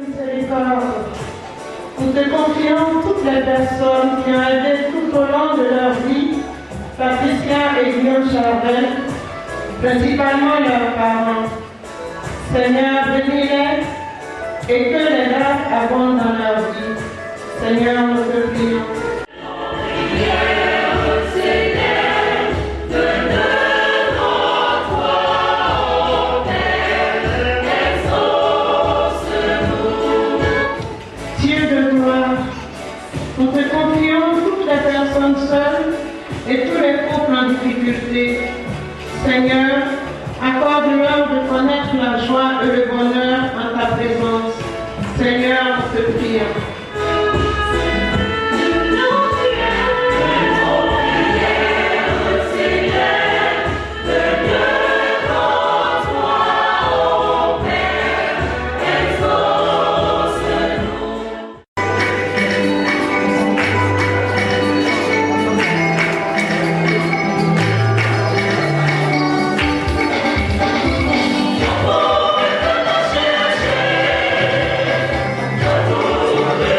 miséricorde. Nous te confions toutes les personnes qui ont aidé tout au long de leur vie, Patricia et Guillaume Charvel, principalement leurs parents. Seigneur, bénis-les et que les grâces abondent dans leur vie. Seigneur, nous te prions. Nous te confions toutes les personnes seules et tous les couples en difficulté. Seigneur, accorde-leur de connaître la joie et le bonheur en ta présence. Seigneur, nous te prions. Oh,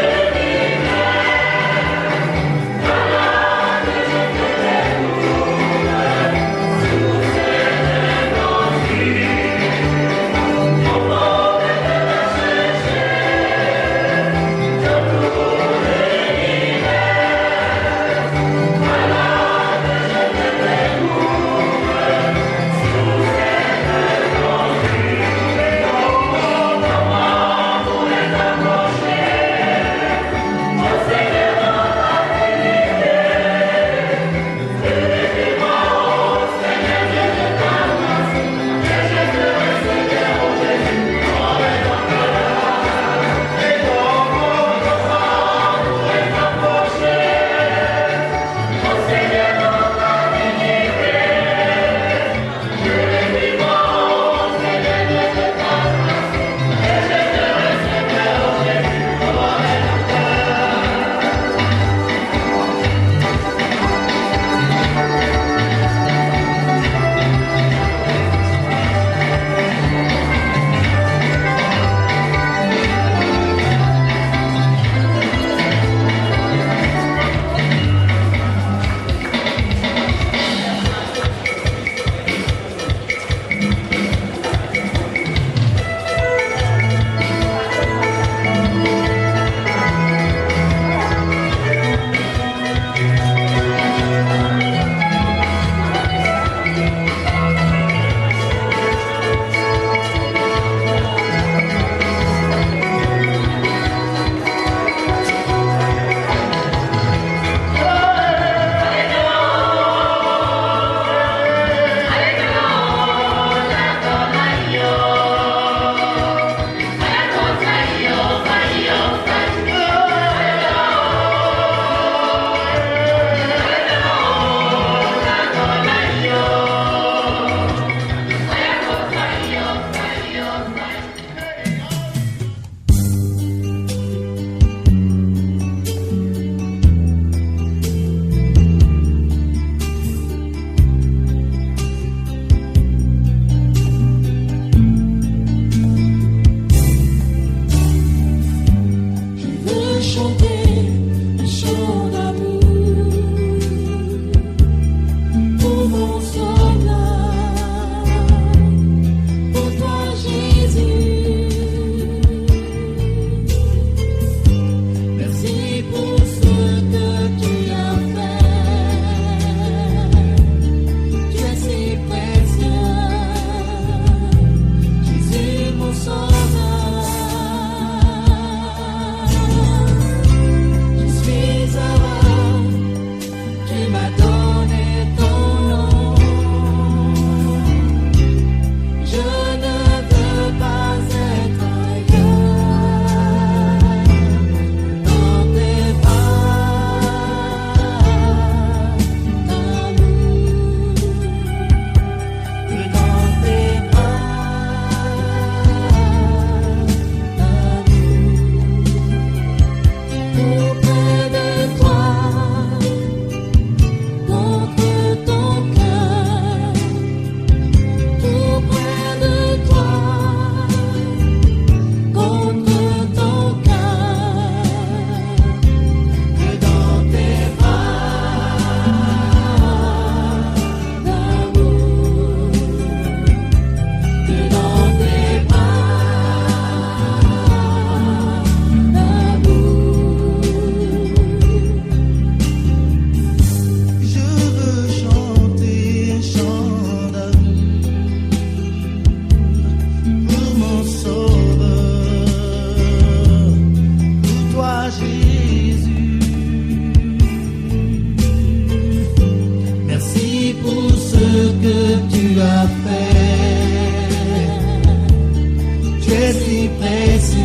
si précieux.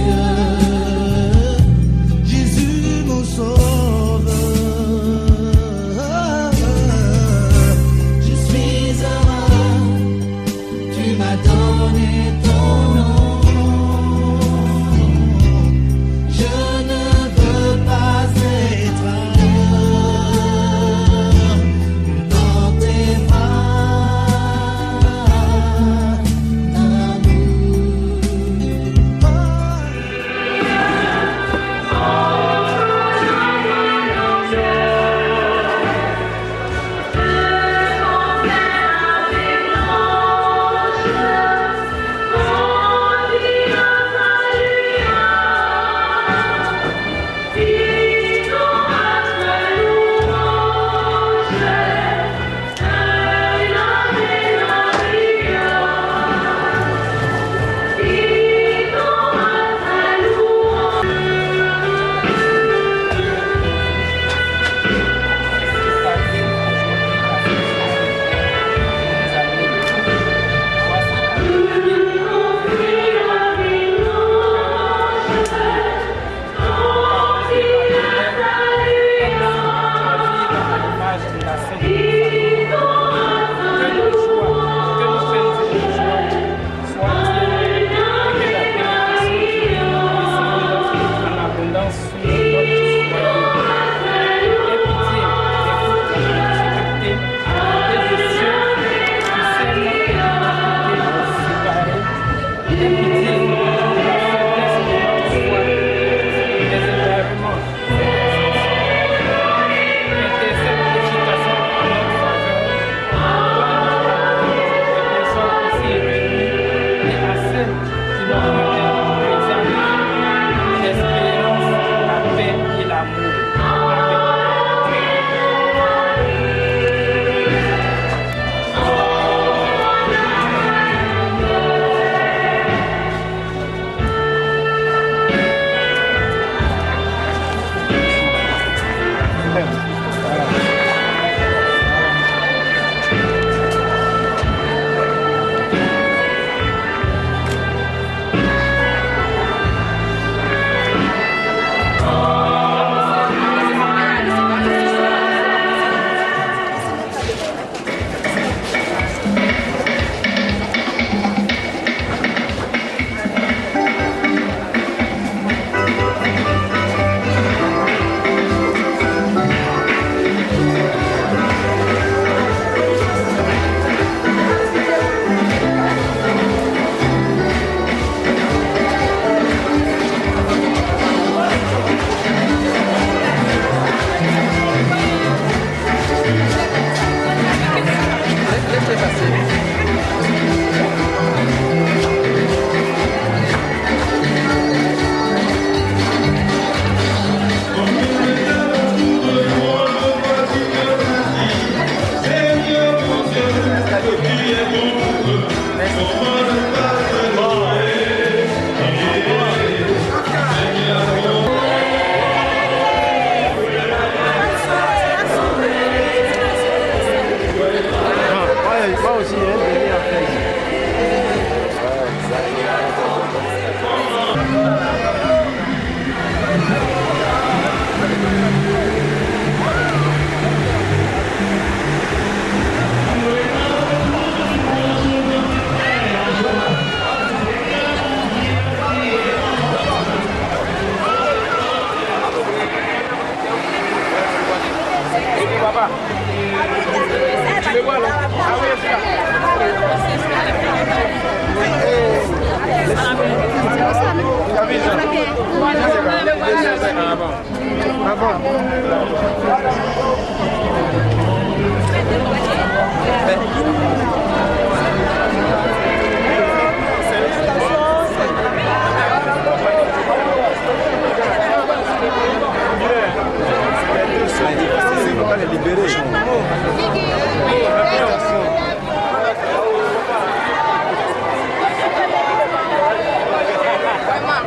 Jésus mon sauveur. Je suis heureux, tu m'as donné ton nom. Je ne veux pas être ailleurs que dans tes bras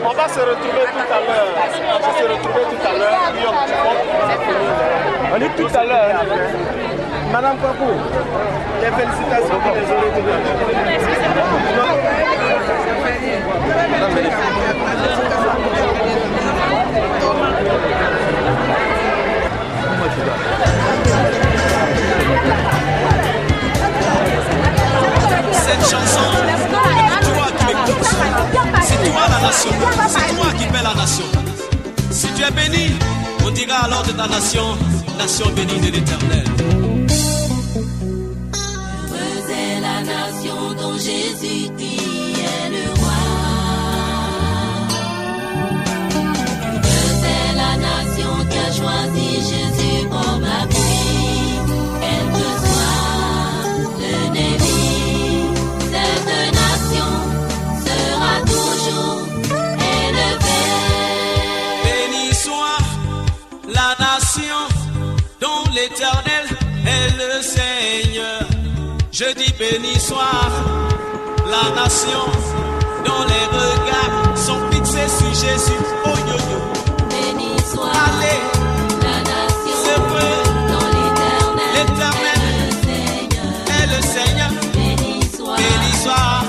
On va se retrouver tout à l'heure. On va se retrouver tout à l'heure. On dit tout à l'heure. Madame Papou, les félicitations pour les autres. nation. C'est toi qui fais la nation. Si tu es béni, on dira alors de ta nation, nation bénie de l'Éternel. Heureuse est la nation dont Jésus dit est le roi. Heureuse est la nation qui a choisi Jésus comme appui. Quel que soit l'ennemi, cette nation sera toujours élevée. Béni soit la nation dont l'Éternel est le Seigneur. Je dis béni soit la nation dont les regards sont fixés sur Jésus. Oh yo yo. Béni soit Allez, la nation c'est vrai. dont l'Éternel est le Seigneur. Béni soit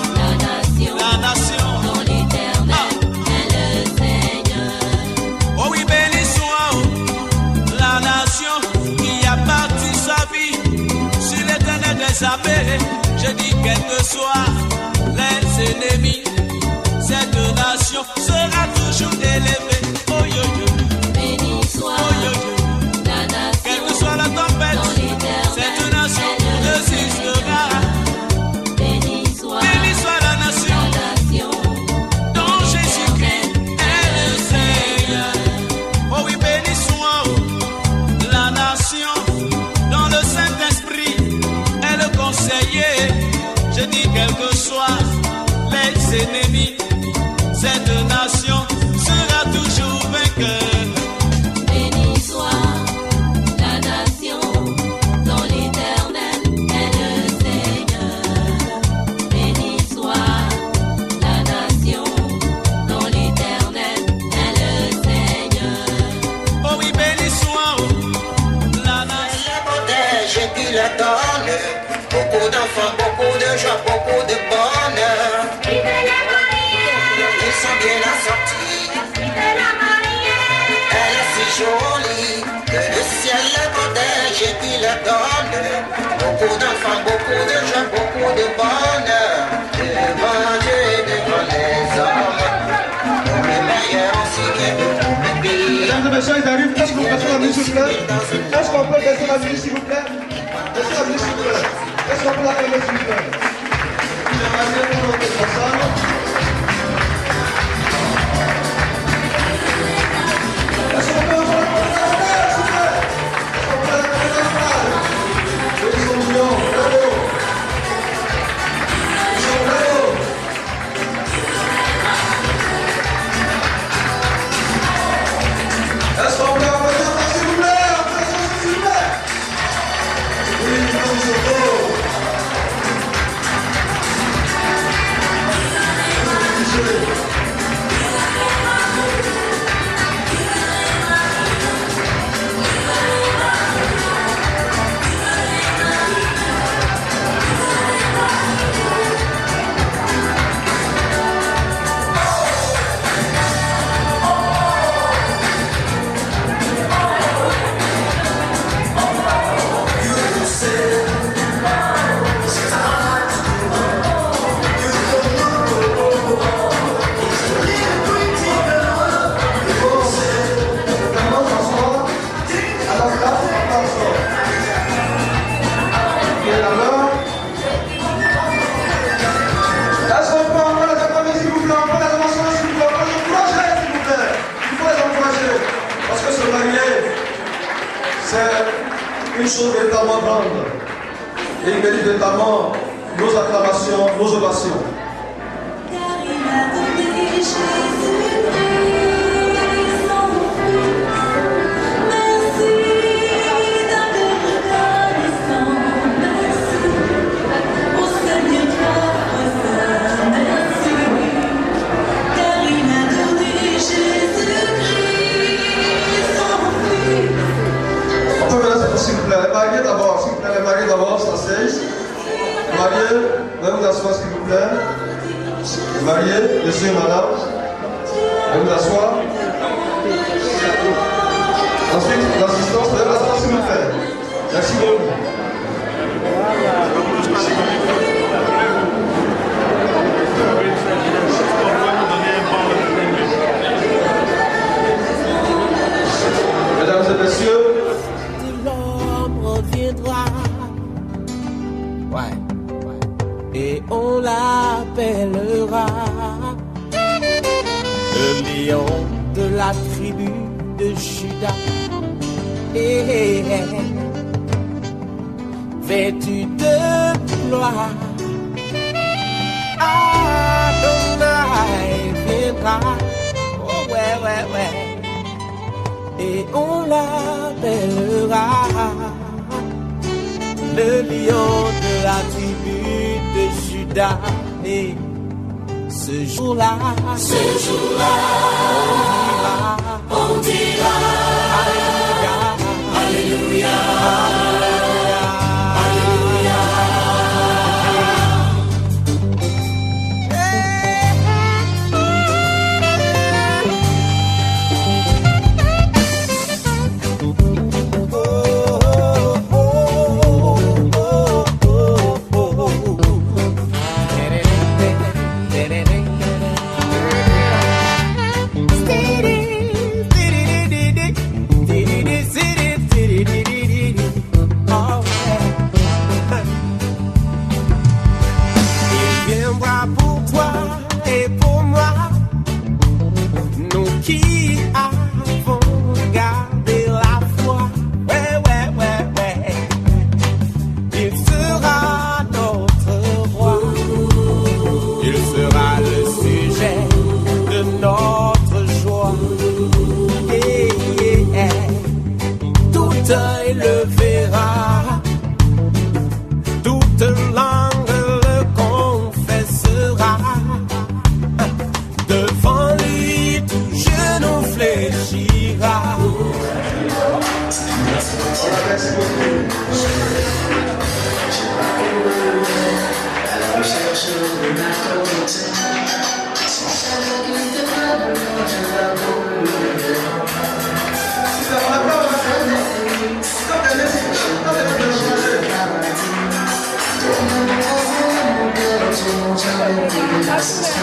la nation dont l'Éternel est le Seigneur. Oh oui, béni soit la nation qui a bâti sa vie sur l'Éternel des armées. Je dis quels que soient les ennemis, cette nation sera toujours élevée. Oh yo yo, Béni soit oh yo yo, la nation quelle que soit la tempête, dont l'Éternel cette nation résistera. Béni soit la nation dont Jésus-Christ est le Seigneur. Oh oui, béni soit la nation dont le Saint-Esprit est le conseiller. Je dis quels que soient les ennemis, cette nation sera toujours vainqueur. Béni soit la nation dont l'Éternel est le Seigneur. Béni soit la nation dont l'Éternel est le Seigneur. Oh oui, béni soit la nation. La protège qui la donne. Beaucoup d'enfants, beaucoup de joie, beaucoup de bonheur. Ils sont bien assortis. Elle est si jolie que le ciel la protège et qui la donne. Beaucoup d'enfants, beaucoup de joie, beaucoup de bonheur. Devant Dieu et devant les hommes. Pour le meilleur aussi bien que pour le pire. Mesdames et messieurs, ils arrivent. Est-ce qu'on peut baisser la musique, s'il vous plaît? Est-ce qu'on peut baisser la musique, s'il vous plaît? Baissez la musique, s'il vous plaît. Est-ce qu'on peut la calmer, s'il vous plaît? J'aimerais bien que l'on fasse ensemble. Est-ce qu'on peut avoir la caméra, s'il vous plaît? Est-ce qu'on peut la caméra? Ils sont mignons, bravo. Ils sont bravo. Est-ce qu'on peut avoir la caméra, s'il vous plaît? S'il vous plaît? Oui, nous sommes beaux. Une chose véritablement grande et il mérite véritablement nos acclamations, nos ovations. Car il a donné Jésus-Christ son Fils. Merci d'un cœur reconnaissant. Merci au Seigneur notre merci. Car il a donné Jésus-Christ son Fils. On peut me laisser, s'il vous plaît, les mariés d'abord, s'il vous plaît, les mariés d'abord, s'asseyent. Les mariés, veuillez vous asseoir, s'il vous plaît. Les mariés, monsieur et madame, veuillez vous asseoir. Ensuite, l'assistance, veuillez vous asseoir, s'il vous plaît. Merci beaucoup. lion de la tribu de Juda, vêtu de gloire, Adonai viendra, oh ouais, ouais, ouais, et on l'appellera le lion de la tribu de Juda. Et ce jour-là, on dira, Alléluia, Alléluia, Alléluia, Gracias.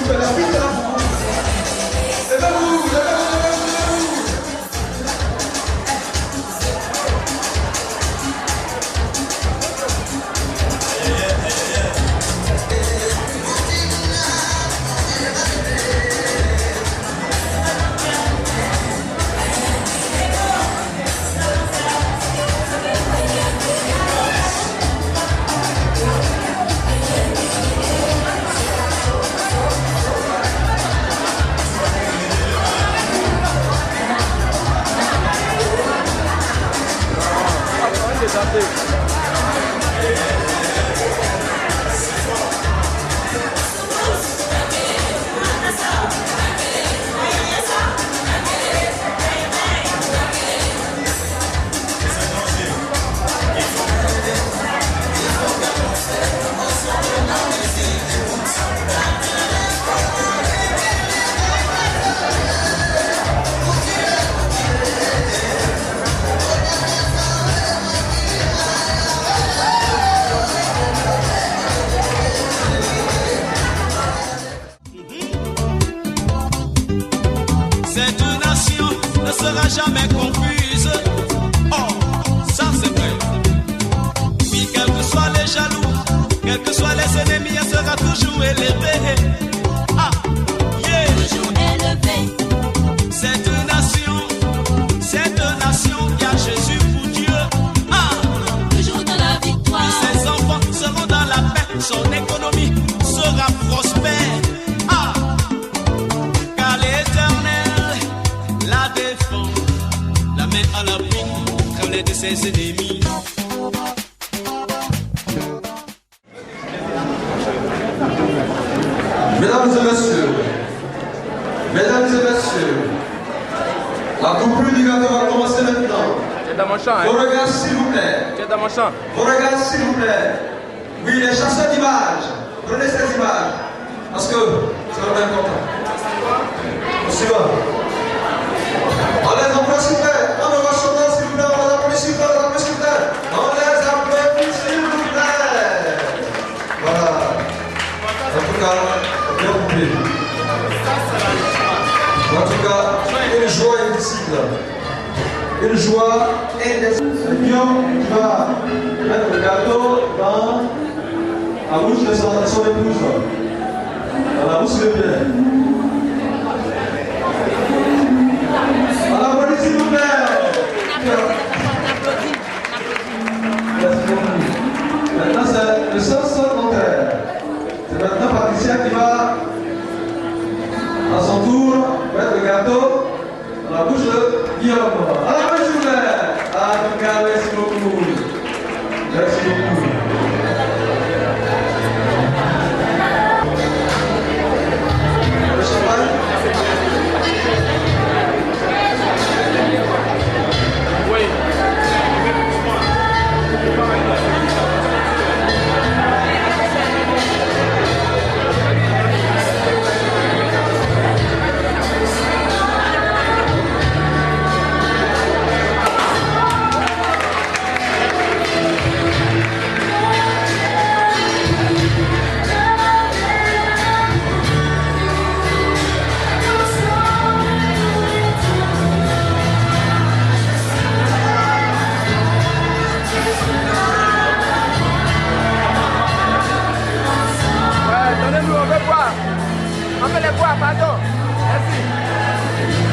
super, la suite c'est là pour vous. Levez-vous, levez-vous, levez-vous. Cette nation ne sera jamais confuse. Oh, ça c'est vrai. Oui, quels que soient les jaloux, quels que soient les ennemis, elle sera toujours élevée. Ah, yeah. Toujours élevé. Cette nation qui a Jésus pour Dieu. Ah, Toujours dans la victoire. ses enfants seront dans la paix, son économie sera prospère. Ah, car l'Éternel la défend, la main à l'abri, crème de ses ennemis. Mesdames et messieurs, la couple du gâteau va commencer maintenant. Tu es dans mon champ, Vos hein? regards s'il vous plaît. Tu es dans mon champ. Vos regards s'il vous plaît. Oui, les chasseurs d'images, prenez ces images. Parce que c'est vraiment important. On s'y va. On les applaudit s'il vous plaît. On va chanter s'il vous plaît. On les applaudit s'il vous plaît. On les applaudit s'il vous plaît. On les applaudit s'il vous plaît. Voilà. En tout cas, bien compris. En tout cas, une joie indicible. Une joie indicible. Le lion qui va mettre le gâteau dans la bouche de son épouse. Dans la bouche de Pierre. On applaudit s'il vous plaît. Merci beaucoup. Maintenant, c'est le sens contraire. C'est maintenant Patricia qui va, à son tour, mettre le gâteau dans la bouche de Guillaume. Alors, s'il vous plaît. Ah, en tout cas, merci beaucoup. Merci beaucoup. Le champagne? Oui. Donnez-nous, on veut boire. On veut les boire, pardon. Merci.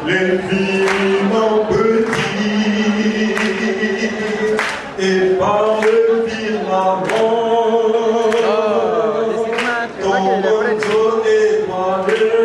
L'infiniment petit et par le firmament ton manteau étoilé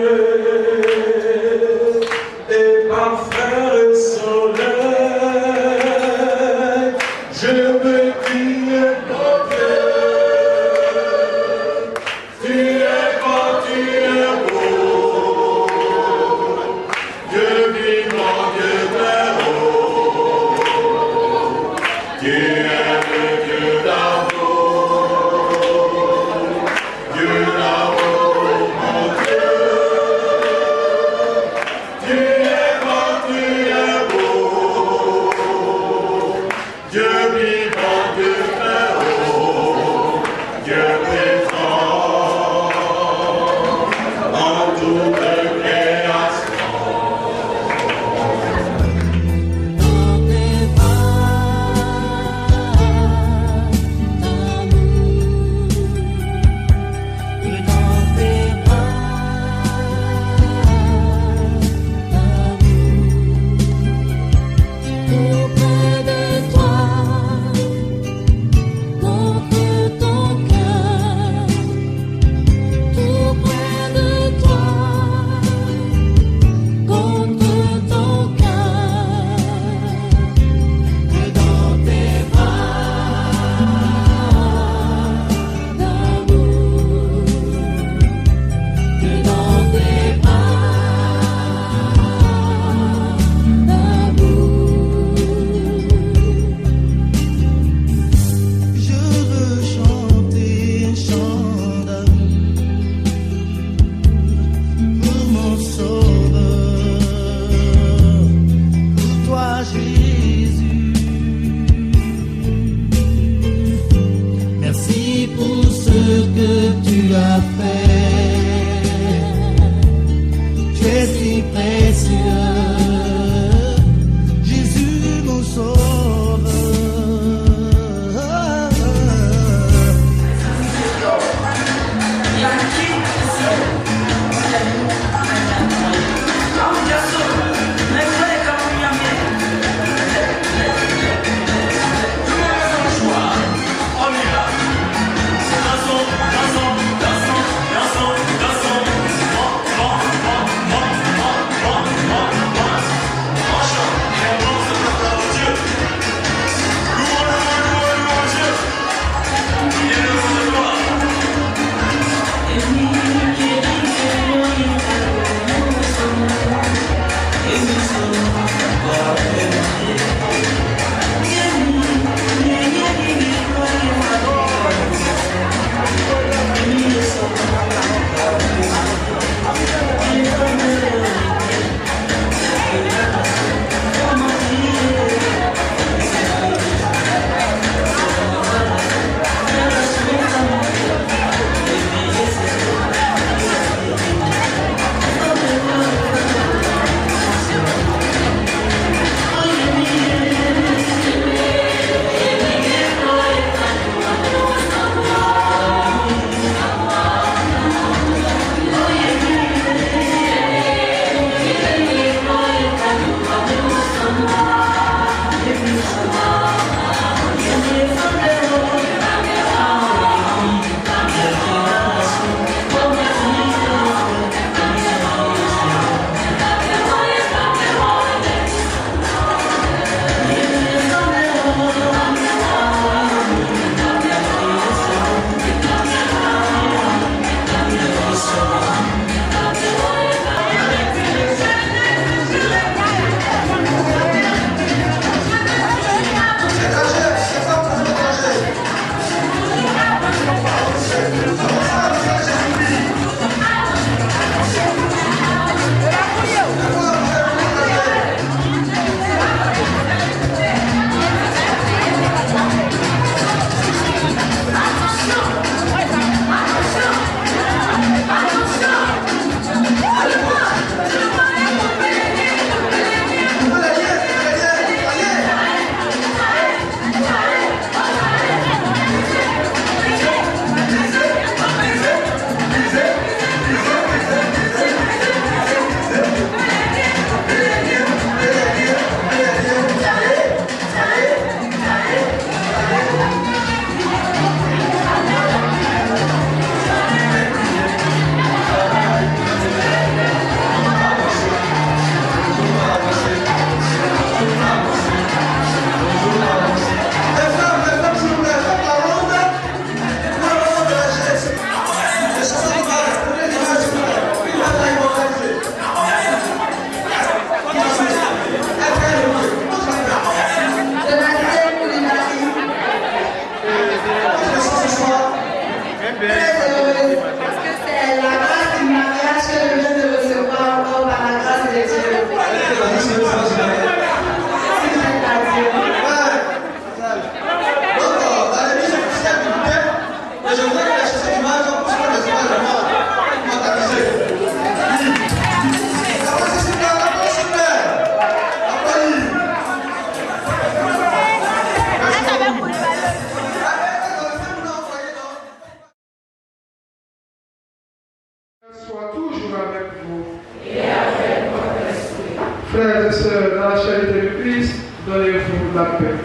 pour la paix.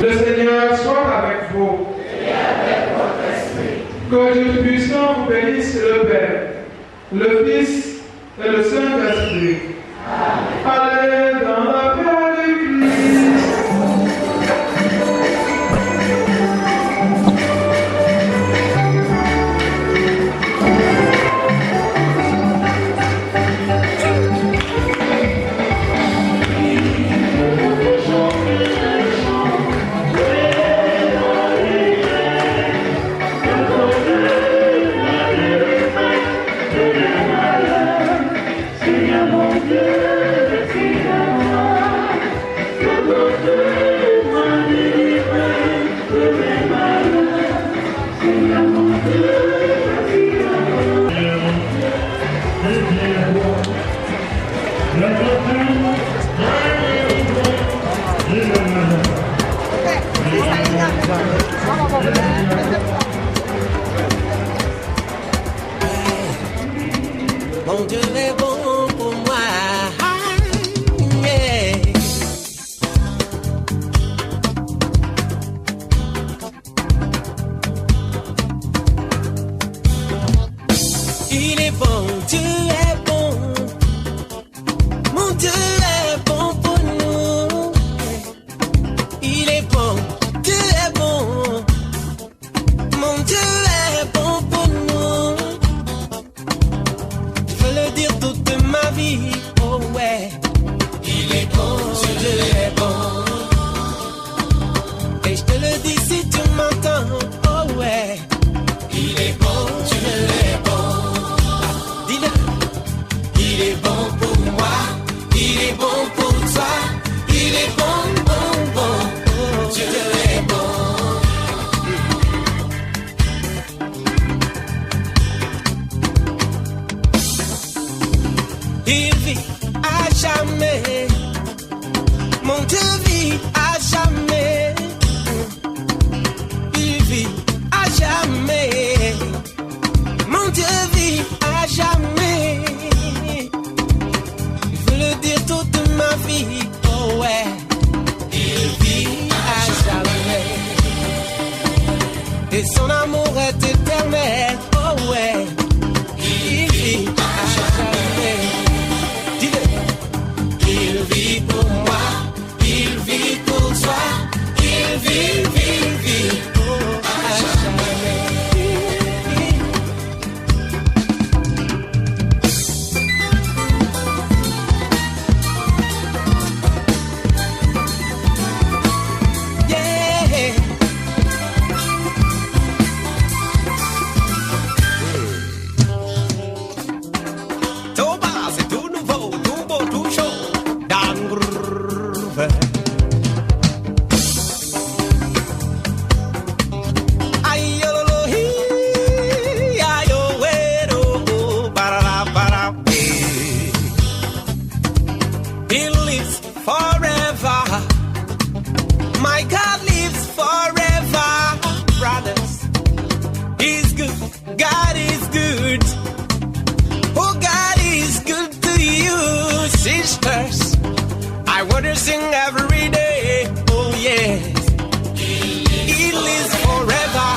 Le Seigneur soit avec vous. Et avec votre esprit. Que Dieu puissant vous bénisse le Père, le Fils et le Saint-Esprit. Allez dans la paix du Christ. Mon Dieu est bon pour moi. Yeah. Il est bon, Dieu est bon. Mon Dieu est bon pour nous. Il est bon, Dieu est bon. Mon Dieu est bon pour nous. Je veux le dire toute ma vie, oh ouais. Il est bon, Dieu est bon. Et je te le dis si tu m'entends, oh ouais. Il est bon, Dieu est bon. Dis-le. Il est bon pour moi, il est bon pour toi. Il est bon, bon, bon, oh, Dieu est bon. Il vit à jamais. Mon Dieu vit à jamais. Il vit à jamais. Mon Dieu vit à jamais. Je veux le dire toute ma vie. Oh ouais. Il vit à jamais. Et son amour est éternel. Oh ouais. Il vit à jamais. Il vit pour moi, il vit pour toi, il vit, oh, à jamais. Yeah. Toba, c'est tout nouveau, tout beau, tout chaud. He lives forever. My God lives forever, brothers. He's good. God is good. Oh, God is good to you, sisters. I want to sing every day. Oh, yes. He lives forever.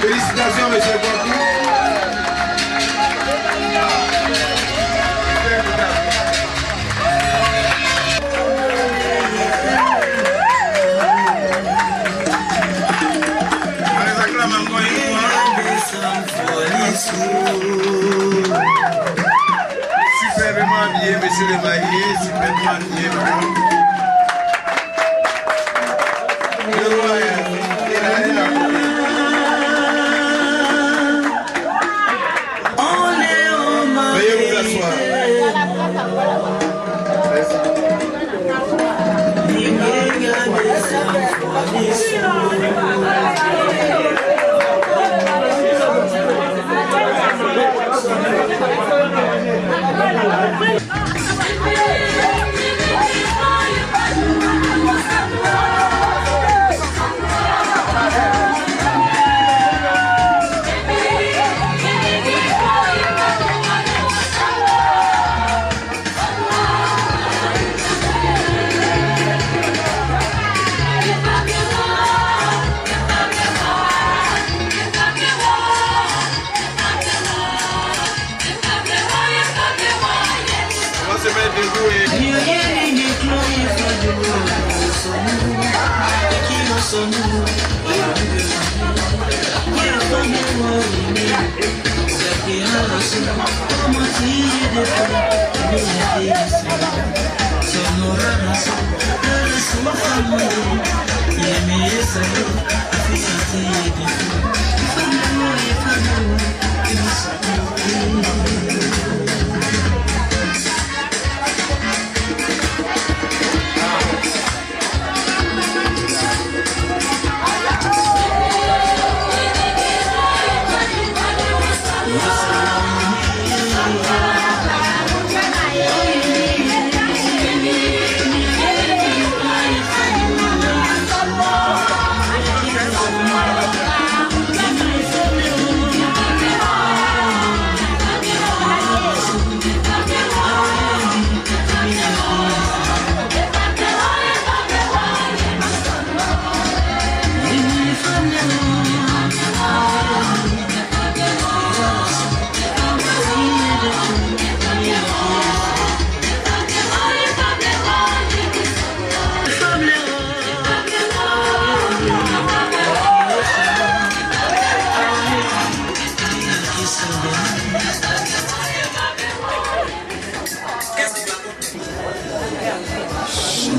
Félicitations, monsieur Kwaku. On les acclame encore. Superbement bien, monsieur le marié, superbement bien. Le roi est là. Veuillez vous asseoir.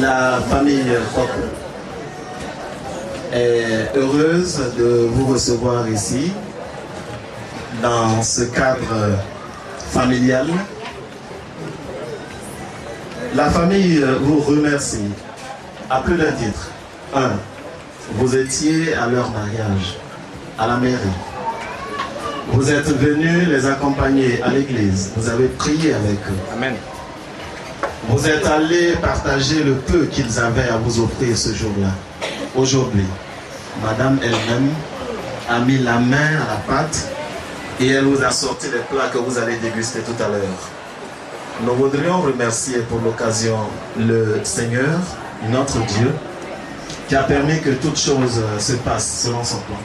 La famille Fok est heureuse de vous recevoir ici dans ce cadre familial. La famille vous remercie à plus d'un titre. 1. Vous étiez à leur mariage, à la mairie. Vous êtes venus les accompagner à l'église. Vous avez prié avec eux. Amen. Vous êtes allés partager le peu qu'ils avaient à vous offrir ce jour-là. Aujourd'hui, Madame elle-même a mis la main à la pâte et elle vous a sorti les plats que vous allez déguster tout à l'heure. Nous voudrions remercier pour l'occasion le Seigneur, notre Dieu, qui a permis que toutes choses se passent selon son plan.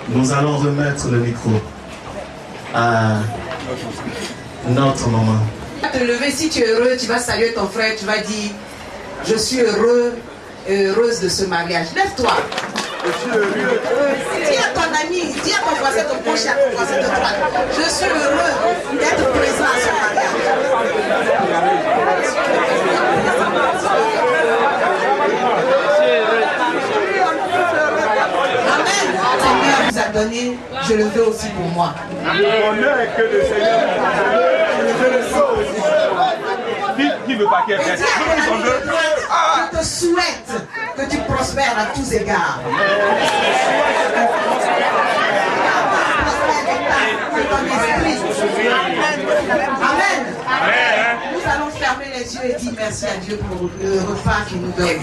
Nous allons remettre le micro à notre maman. Te lever, si tu es heureux, tu vas saluer ton frère, tu vas dire je suis heureux et heureuse de ce mariage. Lève-toi. Dis à ton ami, dis à ton voisin, ton proche, à ton voisin de droite, je suis heureux d'être présent à ce mariage. Amen. Le Seigneur vous a donné, je le veux aussi pour moi. L'honneur est que le Seigneur je le sens aussi. Qui veut pas qu'elle reste? Je te souhaite que tu prospères à tous égards. Amen. Nous allons fermer les yeux et dire merci à Dieu pour le repas qu'il nous donne.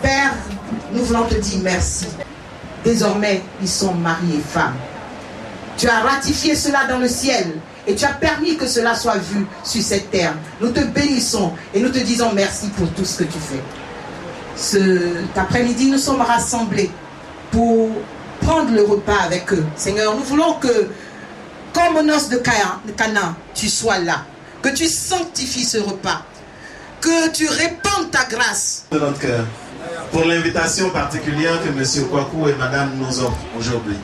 Père, nous voulons te dire merci. Désormais, ils sont mariés et femmes. Tu as ratifié cela dans le ciel et tu as permis que cela soit vu sur cette terre. Nous te bénissons et nous te disons merci pour tout ce que tu fais. Cet après-midi, nous sommes rassemblés pour prendre le repas avec eux. Seigneur, nous voulons que, comme aux noces de Cana, tu sois là, que tu sanctifies ce repas, que tu répandes ta grâce. De notre cœur, pour l'invitation particulière que M. Kwaku et Madame nous offrent aujourd'hui.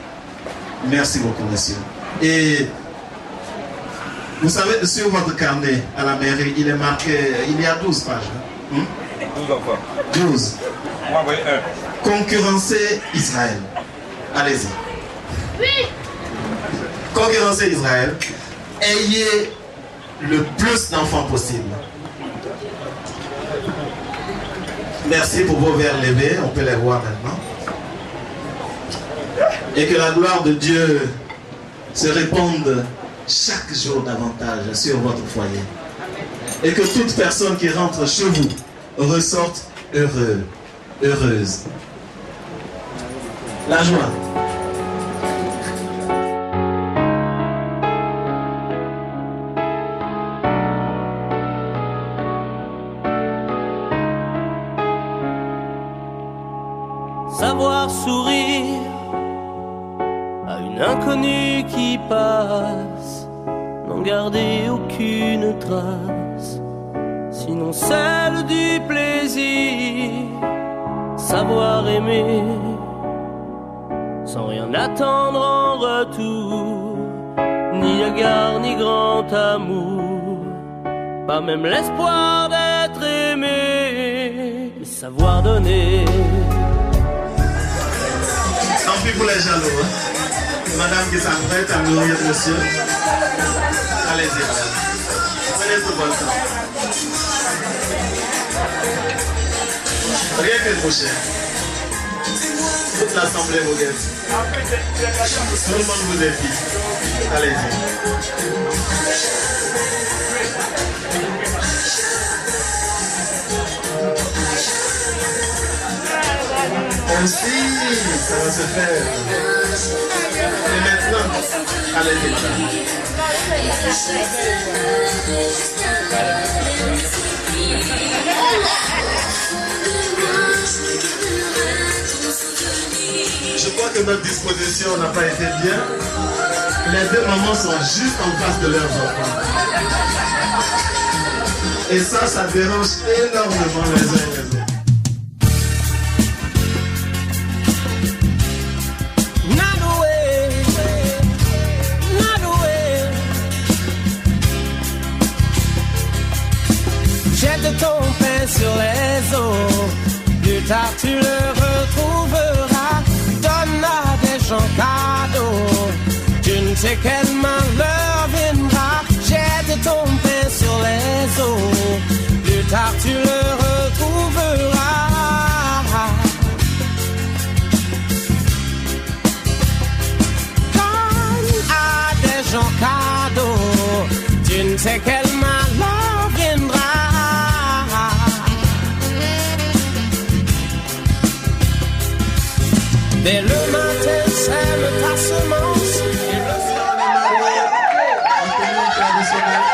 Merci beaucoup, monsieur. Et vous savez, sur votre carnet à la mairie, il est marqué, il y a 12 pages. 12 enfants. 12. Moi, oui, Concurrencer Israël. Allez-y. Oui. Concurrencer Israël. Ayez le plus d'enfants possible. Merci pour vos verres levés. On peut les voir maintenant. Et que la gloire de Dieu se répande chaque jour davantage sur votre foyer. Et que toute personne qui rentre chez vous ressorte heureux, heureuse. La joie. Savoir sourire à une inconnue qui passe, n'en garder aucune trace, sinon celle du plaisir. Savoir aimer sans rien attendre en retour, ni égard ni grand amour, pas même l'espoir d'être aimé, mais savoir donner. Tant pis pour les jaloux. Hein? Madame qui s'apprête à nourrir monsieur. Allez-y, madame. Prenez ce bon temps. Rien que trop cher. Toute l'assemblée vous guette. Tout le monde vous épie. Allez-y. Aussi, ça va se faire. Et maintenant, allez-y, madame. Je crois que notre disposition n'a pas été bien. Les deux mamans sont juste en face de leurs enfants. Et ça dérange énormément les uns et les autres. Jette ton pain sur les eaux, plus tard tu le retrouveras. Donne à des gens cadeaux, tu ne sais quel malheur viendra. Jette ton pain sur les eaux, plus tard tu le retrouveras. Donne à des gens cadeaux, tu ne sais quel malheur viendra. Dès le matin, sème ta semence. Et le soir, les mariés, en tenue traditionnelle.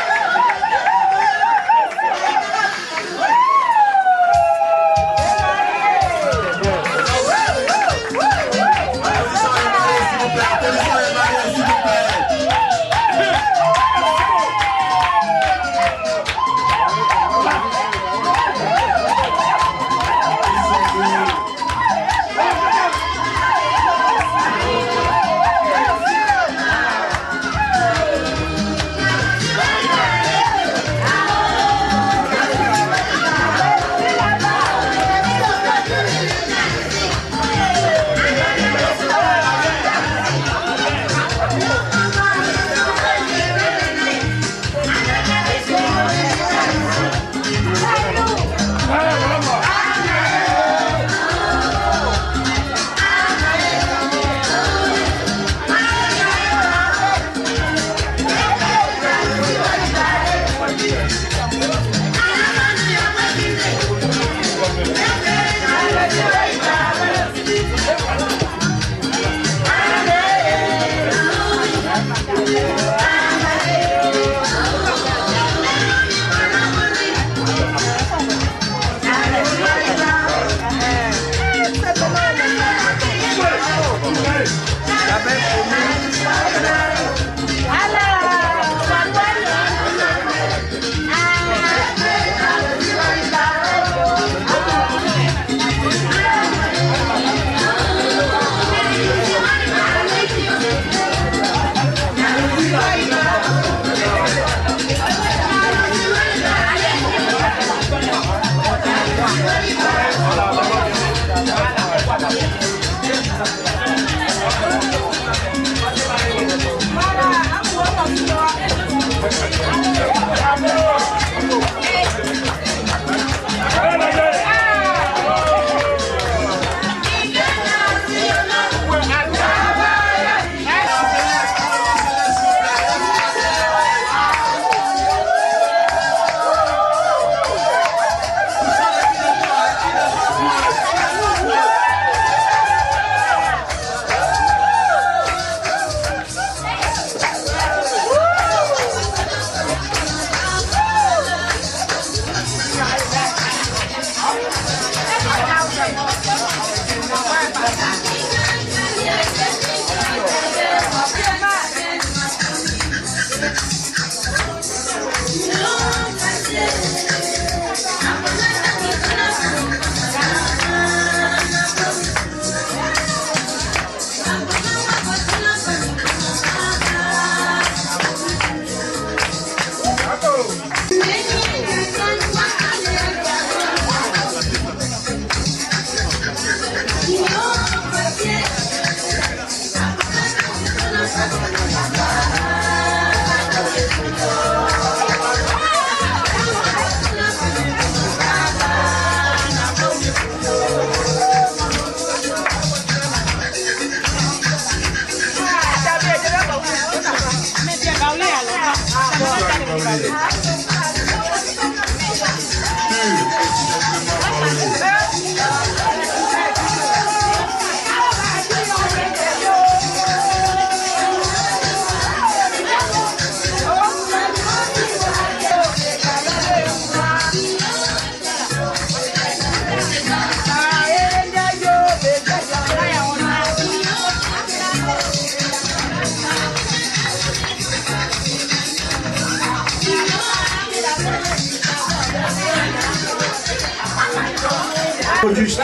Auguste.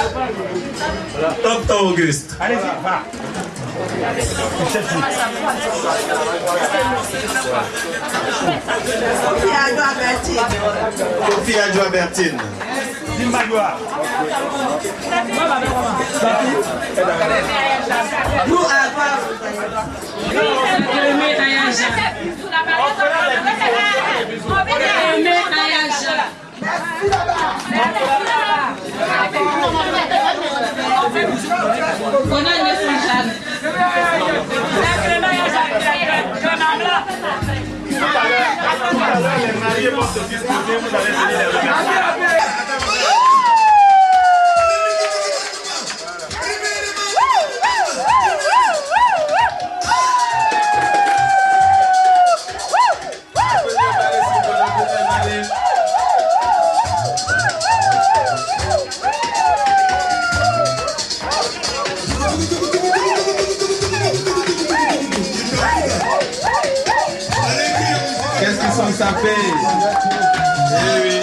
Tonton Auguste. Allez-y, va. Kofi Adjoa Bertine. Zimbabwe. Les mariés vont se disposer, vous allez venir les regarder. Qu'est-ce qu'ils sont sapés? Eh oui.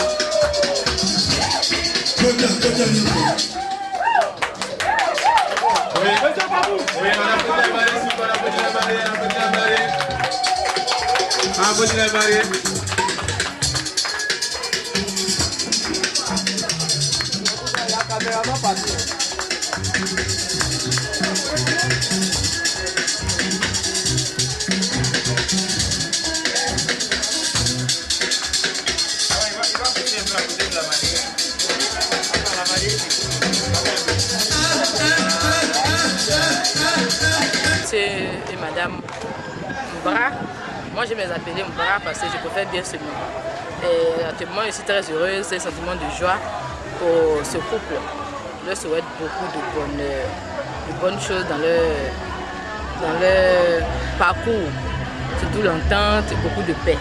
Oui, on applaudit la mariée, s'il vous plaît, on applaudit la mariée, on applaudit la mariée. On applaudit la mariée. Monsieur et Madame Mbra, moi je vais les appeler Mbra parce que je préfère bien ce nom. Et actuellement je suis très heureuse, c'est un sentiment de joie pour ce couple. Je leur souhaite beaucoup de bonheur, de bonnes choses dans leur parcours, surtout l'entente, beaucoup de paix,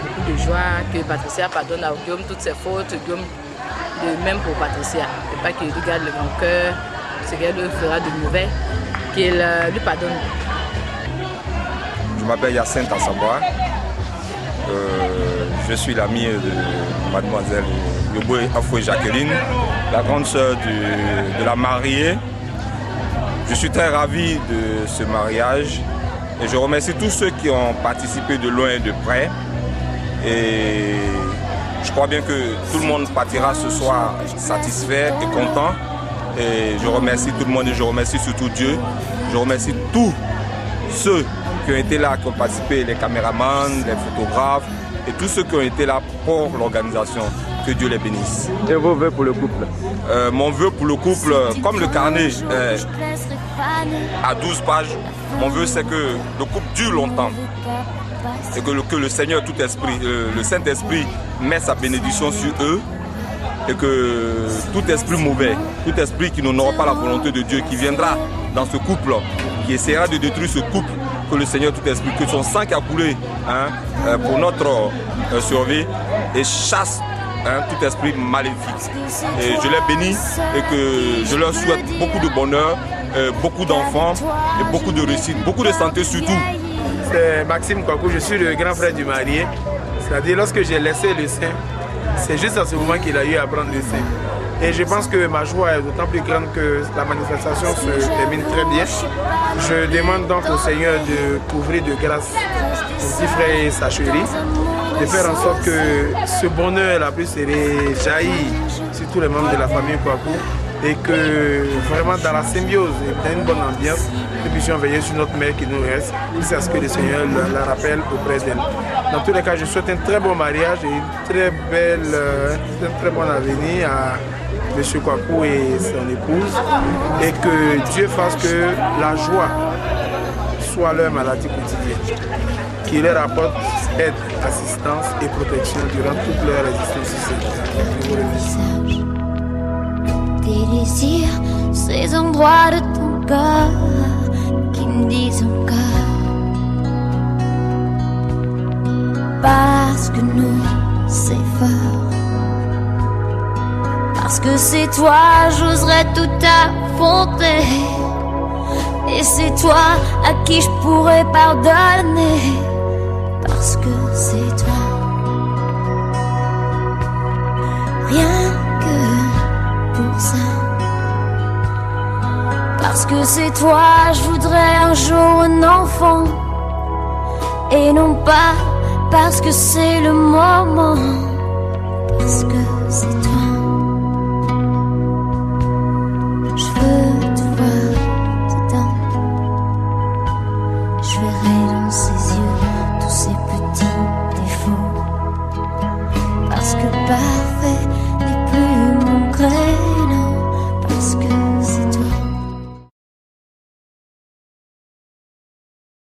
beaucoup de joie, que Patricia pardonne à Guillaume toutes ses fautes, Guillaume de même pour Patricia, et pas qu'il lui garde le bon cœur, ce qu'elle lui fera de mauvais, qu'il lui pardonne. Je m'appelle Yacinthe Assabois. Je suis l'ami de mademoiselle Yoboué Afoué Jacqueline, la grande sœur de la mariée. Je suis très ravi de ce mariage et je remercie tous ceux qui ont participé de loin et de près. Et je crois bien que tout le monde partira ce soir satisfait et content. Et je remercie tout le monde et je remercie surtout Dieu. Je remercie tous ceux qui ont été là, qui ont participé, les caméramans, les photographes et tous ceux qui ont été là pour l'organisation. Que Dieu les bénisse. Et vos vœux pour le couple? Mon vœu pour le couple, comme le carnet à 12 pages, mon vœu c'est que le couple dure longtemps. Et que le Seigneur, tout esprit, le Saint-Esprit met sa bénédiction sur eux. Et que tout esprit mauvais, tout esprit qui n'honore pas la volonté de Dieu, qui viendra dans ce couple, qui essaiera de détruire ce couple, que le Seigneur, tout esprit, que son sang qui a coulé pour notre survie, et chasse tout esprit maléfique. Et je les bénis et que je leur souhaite beaucoup de bonheur, beaucoup d'enfants et beaucoup de réussite, beaucoup de santé surtout. C'est Maxime Kwaku, je suis le grand frère du marié. C'est-à-dire lorsque j'ai laissé le sein, c'est juste à ce moment qu'il a eu à prendre le sein. Et je pense que ma joie est d'autant plus grande que la manifestation se termine très bien. Je demande donc au Seigneur de couvrir de grâce mon petit frère et sa chérie, de faire en sorte que ce bonheur la plus serré jaillit sur tous les membres de la famille Kwaku et que vraiment dans la symbiose et dans une bonne ambiance, nous puissions veiller sur notre mère qui nous reste, jusqu'à ce que le Seigneur la rappelle auprès d'elle. Dans tous les cas, je souhaite un très bon mariage et un très bon avenir à M. Kwaku et son épouse, et que Dieu fasse que la joie soit leur maladie quotidienne, qu'il leur apporte aide, assistance et protection durant toute leur existence ici. Tes désirs, ces endroits de ton corps qui me disent encore, parce que nous c'est fort, parce que c'est toi, j'oserais tout affronter, et c'est toi à qui je pourrais pardonner, parce que c'est toi, rien que pour ça, parce que c'est toi, je voudrais un jour un enfant, et non pas parce que c'est le moment, parce que c'est toi. Je veux te voir dedans, je verrai dans ses yeux